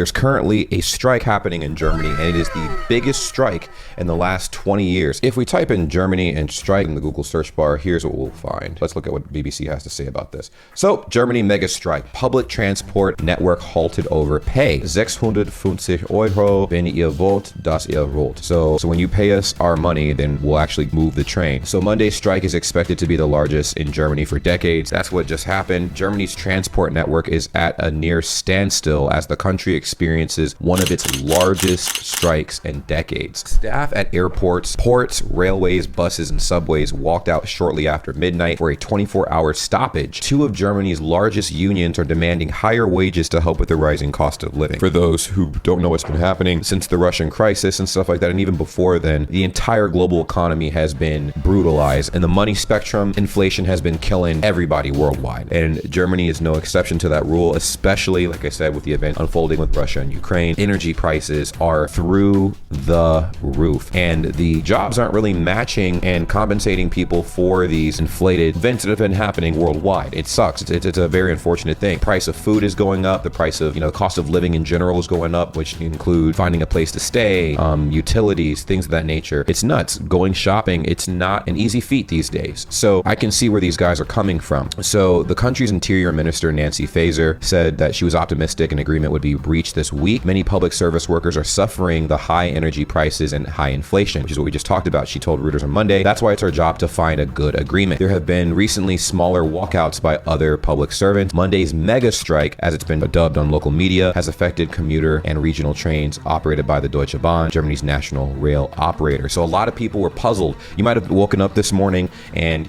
There's currently a strike happening in Germany, and it is the biggest strike in the last 20 years. If we type in Germany and strike in the Google search bar, here's what we'll find. Let's look at what BBC has to say about this. So, Germany mega strike. Public transport network halted over pay. 650 Euro, wenn ihr wollt, dass ihr rollt. So when you pay us our money, then we'll actually move the train. So Monday's strike is expected to be the largest in Germany for decades. That's what just happened. Germany's transport network is at a near standstill as the country experiences one of its largest strikes in decades. Staff at airports, ports, railways, buses, and subways walked out shortly after midnight for a 24-hour stoppage. Two of Germany's largest unions are demanding higher wages to help with the rising cost of living. For those who don't know what's been happening since the Russian crisis and stuff like that, and even before then, the entire global economy has been brutalized, and the money spectrum, inflation has been killing everybody worldwide. And Germany is no exception to that rule, especially, like I said, with the event unfolding with Russia and Ukraine. Energy prices are through the roof, and the jobs aren't really matching and compensating people for these inflated events that have been happening worldwide. It sucks. It's a very unfortunate thing. Price of food is going up. The price of, the cost of living in general is going up, which include finding a place to stay, utilities, things of that nature. It's nuts. Going shopping, it's not an easy feat these days. So I can see where these guys are coming from. So the country's interior minister, Nancy Faeser, said that she was optimistic an agreement would be reached this week. Many public service workers are suffering the high energy prices and high inflation, which is what we just talked about. She told Reuters on Monday, that's why it's our job to find a good agreement. There have been recently smaller walkouts by other public servants. Monday's mega strike, as it's been dubbed on local media, has affected commuter and regional trains operated by the Deutsche Bahn, Germany's national rail operator. So a lot of people were puzzled. You might have woken up this morning and,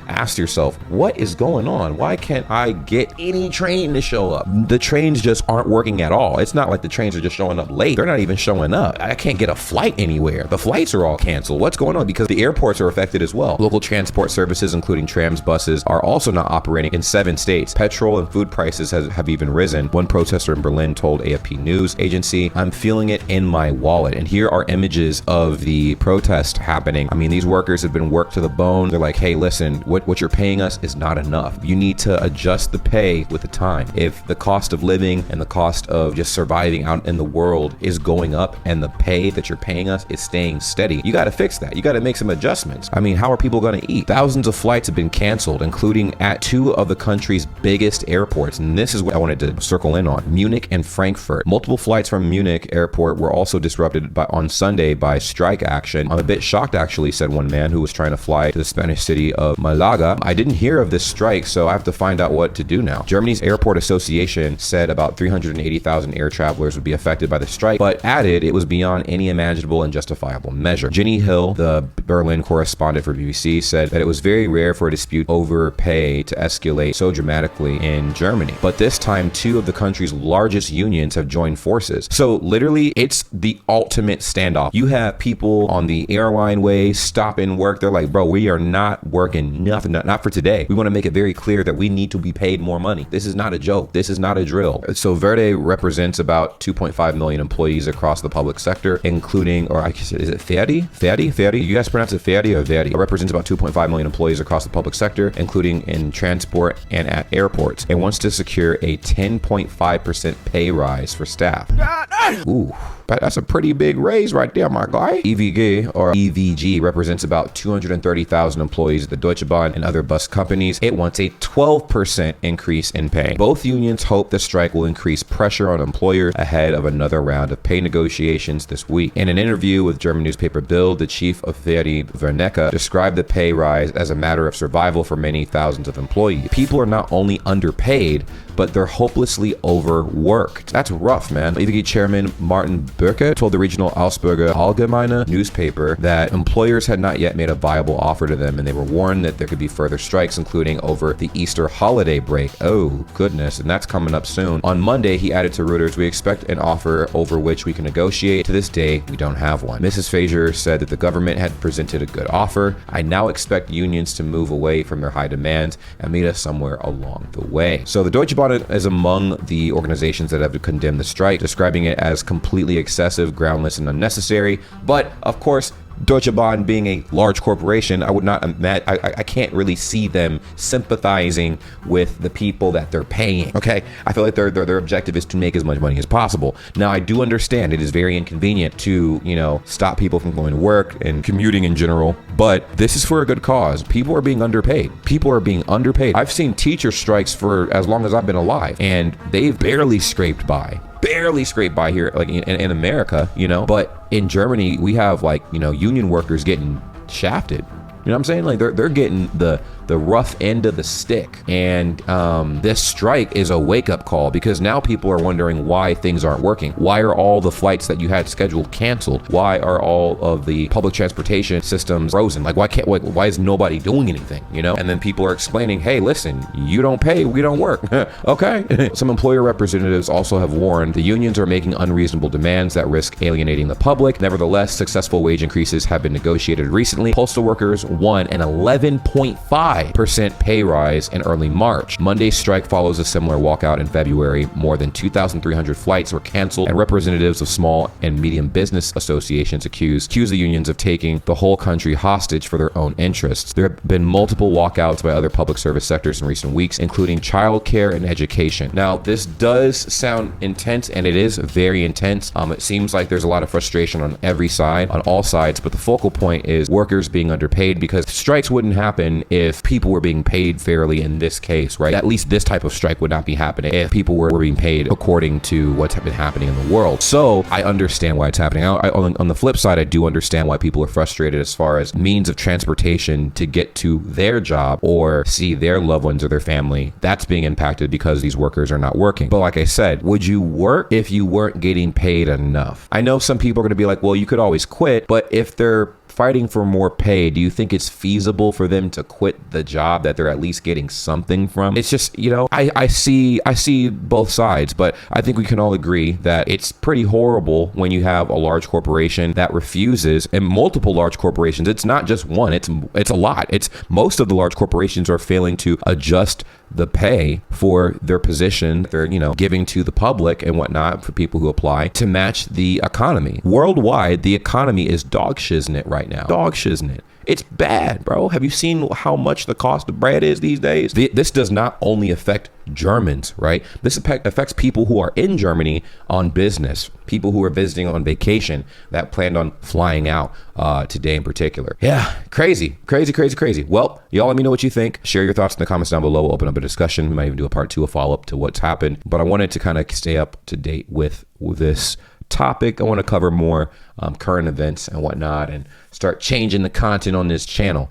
asked yourself, what is going on? Why can't I get any train to show up? The trains just aren't working at all. It's not like the trains are just showing up late. They're not even showing up. I can't get a flight anywhere. The flights are all canceled. What's going on? Because the airports are affected as well. Local transport services, including trams, buses, are also not operating in 7 states. Petrol and food prices have even risen. One protester in Berlin told AFP News Agency, I'm feeling it in my wallet. And here are images of the protest happening. I mean, these workers have been worked to the bone. They're like, hey, listen, what you're paying us is not enough. You need to adjust the pay with the time. If the cost of living and the cost of just surviving out in the world is going up and the pay that you're paying us is staying steady, you got to fix that. You got to make some adjustments. I mean, how are people going to eat? Thousands of flights have been canceled, including at 2 of the country's biggest airports. And this is what I wanted to circle in on. Munich and Frankfurt. Multiple flights from Munich airport were also disrupted on Sunday by strike action. I'm a bit shocked, actually, said one man who was trying to fly to the Spanish city of Malaga. I didn't hear of this strike, so I have to find out what to do now. Germany's Airport Association said about 380,000 air travelers would be affected by the strike, but added it was beyond any imaginable and justifiable measure. Ginny Hill, the Berlin correspondent for BBC, said that it was very rare for a dispute over pay to escalate so dramatically in Germany. But this time, 2 of the country's largest unions have joined forces. So literally, it's the ultimate standoff. You have people on the airline way stopping work. They're like, bro, we are not working nothing, not for today. We want to make it very clear that we need to be paid more money. This is not a joke. This is not a drill. So Verde represents about 2.5 million employees across the public sector, including, or I guess, is it Verdi? Verdi? You guys pronounce it Verdi or Verdi? It represents about 2.5 million employees across the public sector, including in transport and at airports. It wants to secure a 10.5% pay rise for staff. Ooh. But that's a pretty big raise right there, my guy. EVG represents about 230,000 employees at the Deutsche Bahn and other bus companies. It wants a 12% increase in pay. Both unions hope the strike will increase pressure on employers ahead of another round of pay negotiations this week. In an interview with German newspaper Bild, the chief of Verdi, Vernecke, described the pay rise as a matter of survival for many thousands of employees. People are not only underpaid, but they're hopelessly overworked. That's rough, man. EVG chairman Martin Burke told the regional Augsburger Allgemeine newspaper that employers had not yet made a viable offer to them, and they were warned that there could be further strikes, including over the Easter holiday break. Oh, goodness, and that's coming up soon. On Monday, he added to Reuters, we expect an offer over which we can negotiate. To this day, we don't have one. Mrs. Faeser said that the government had presented a good offer. I now expect unions to move away from their high demands and meet us somewhere along the way. So the Deutsche Bahn is among the organizations that have condemned the strike, describing it as completely excessive, groundless, and unnecessary. But of course, Deutsche Bahn being a large corporation, I would not imagine, I can't really see them sympathizing with the people that they're paying. Okay, I feel like their objective is to make as much money as possible. Now, I do understand it is very inconvenient to, you know, stop people from going to work and commuting in general, but this is for a good cause. People are being underpaid. People are being underpaid. I've seen teacher strikes for as long as I've been alive, and they've barely scraped by here, like in America, you know. But in Germany, we have, like, you know, union workers getting shafted. You know what I'm saying? Like they're getting the rough end of the stick. And this strike is a wake-up call, because now people are wondering why things aren't working. Why are all the flights that you had scheduled canceled? Why are all of the public transportation systems frozen? Like, why is nobody doing anything, you know? And then people are explaining, hey, listen, you don't pay, we don't work. Okay. Some employer representatives also have warned the unions are making unreasonable demands that risk alienating the public. Nevertheless, successful wage increases have been negotiated recently. Postal workers won an 11.5% pay rise in early March. Monday's strike follows a similar walkout in February. More than 2,300 flights were canceled, and representatives of small and medium business associations accuse the unions of taking the whole country hostage for their own interests. There have been multiple walkouts by other public service sectors in recent weeks, including childcare and education. Now, this does sound intense, and it is very intense. It seems like there's a lot of frustration on every side, on all sides, but the focal point is workers being underpaid, because strikes wouldn't happen if people were being paid fairly in this case, right? At least this type of strike would not be happening if people were being paid according to what's been happening in the world. So I understand why it's happening. On the flip side, I do understand why people are frustrated as far as means of transportation to get to their job or see their loved ones or their family. That's being impacted because these workers are not working. But like I said, would you work if you weren't getting paid enough? I know some people are going to be like, well, you could always quit, but if they're fighting for more pay, do you think it's feasible for them to quit the job that they're at least getting something from? It's just, you know, I see both sides, but I think we can all agree that it's pretty horrible when you have a large corporation that refuses, and multiple large corporations. It's not just one, it's a lot. It's most of the large corporations are failing to adjust the pay for their position they're, you know, giving to the public and whatnot for people who apply to match the economy. Worldwide, the economy is dog shiznit right now. Dog shiznit. It's bad, bro. Have you seen how much the cost of bread is these days? This does not only affect Germans, right? This affects people who are in Germany on business, people who are visiting on vacation that planned on flying out today in particular. Yeah, crazy. Well, y'all let me know what you think. Share your thoughts in the comments down below. We'll open up a discussion. We might even do a part 2, a follow-up to what's happened. But I wanted to kind of stay up to date with this topic. I want to cover more current events and whatnot, and start changing the content on this channel.